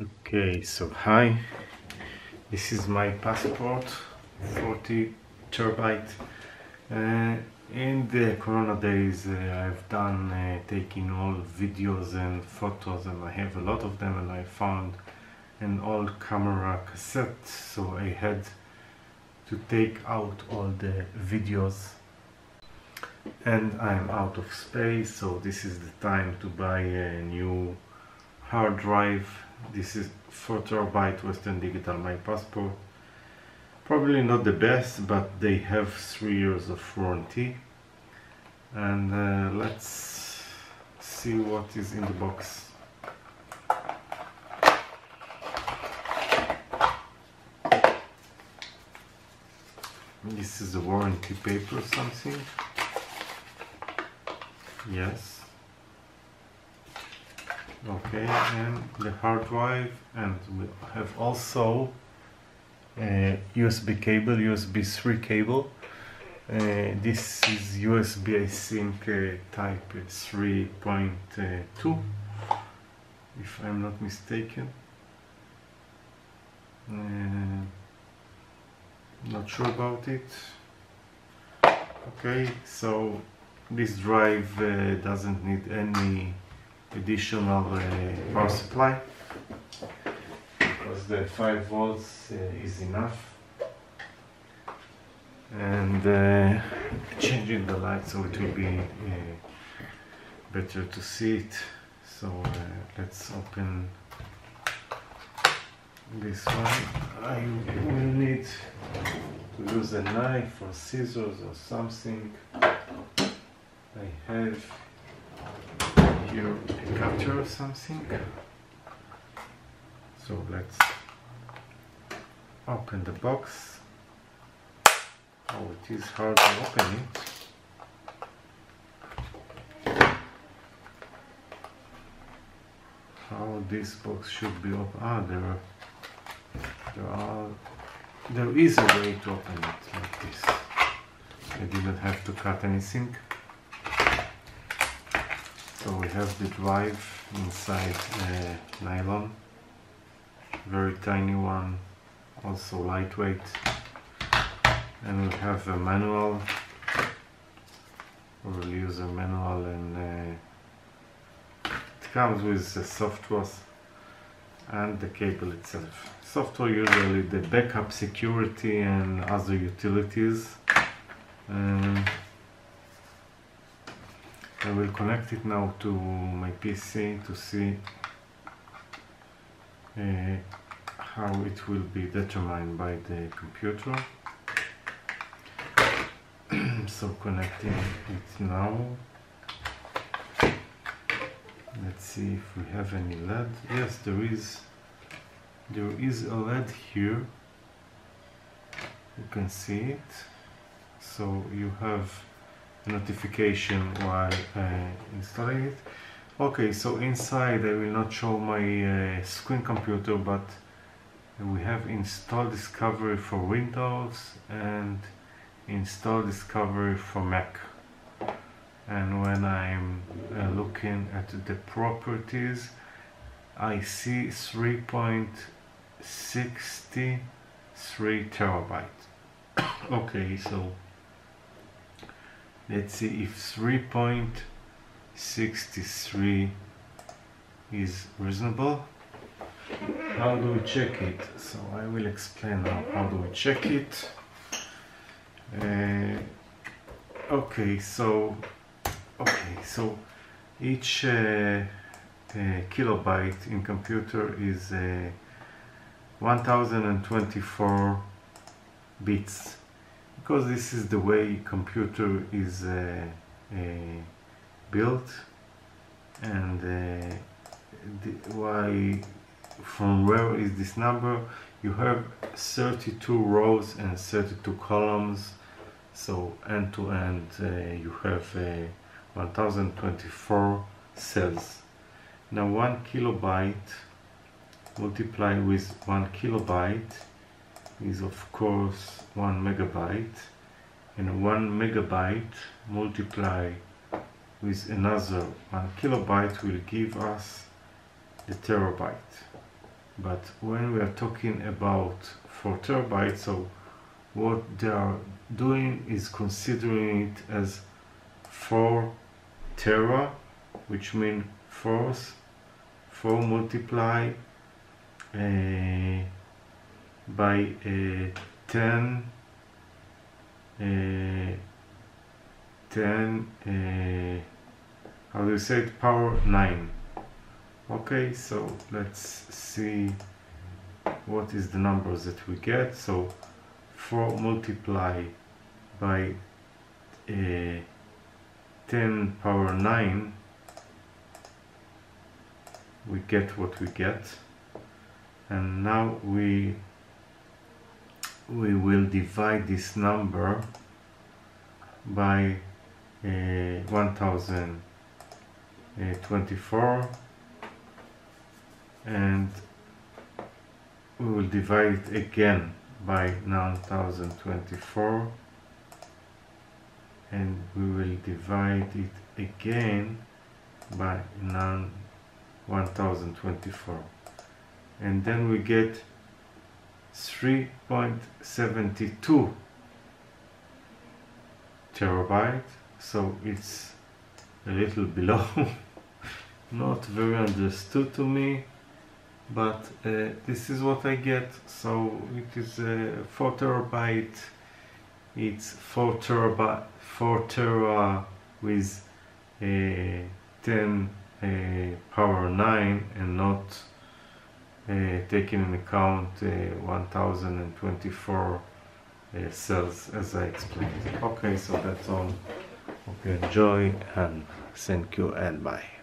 Okay, so hi, this is my passport, 40 terabyte. In the Corona days, I've done taking all videos and photos, and I have a lot of them, and I found an old camera cassette, so I had to take out all the videos, and I'm out of space, so this is the time to buy a new hard drive. This is 4 terabyte Western Digital, my passport. Probably not the best, but they have 3 years of warranty. And let's see what is in the box. This is a warranty paper or something. Yes. Okay, and the hard drive, and we have also a USB cable, USB 3 cable. This is USB, I think, type 3.2, if I'm not mistaken. Not sure about it. Okay, so this drive doesn't need any additional power supply, because the 5 volts is enough. And changing the light so it will be better to see it. So let's open this one. I will need to use a knife or scissors or something. I have here a cutter or something. So let's open the box. Oh, it is hard to open it. How this box should be open? Ah, there is a way to open it like this. I didn't have to cut anything. So we have the drive inside nylon, very tiny one, also lightweight. And we have a manual, or user manual, and it comes with the software and the cable itself. Software usually the backup, security, and other utilities. I will connect it now to my PC to see how it will be determined by the computer. So connecting it now. Let's see if we have any LED. Yes, there is a LED here. You can see it. So you have a notification while installing it. Okay, so inside I will not show my screen computer, but we have install Discovery for Windows and install Discovery for Mac. And when I'm looking at the properties, I see 3.63 terabyte. Okay, so let's see if 3.63 is reasonable. How do we check it? So I will explain now how do we check it. Okay, so each kilobyte in computer is 1024 bits, because this is the way computer is built, and why, from where is this number? You have 32 rows and 32 columns, so end to end you have 1024 cells. Now 1 kilobyte multiplied with 1 kilobyte is of course 1 megabyte, and 1 megabyte multiplied with another 1 kilobyte will give us the terabyte. But when we are talking about 4 terabytes, so what they are doing is considering it as 4 tera, which means 4 multiply by 10 how do you say it, power 9. Okay, so let's see what is the numbers that we get. So 4 multiply by 10 power 9, we get what we get. And now we will divide this number by 1024, and we will divide it again by 1024, and we will divide it again by 1024, and then we get 3.72 terabyte. So it's a little below not very understood to me, but this is what I get. So it is 4 terabyte. It's 4 tera with 10 power 9, and not taking in account 1024 cells, as I explained. Okay, so that's all. Okay, enjoy and thank you and bye.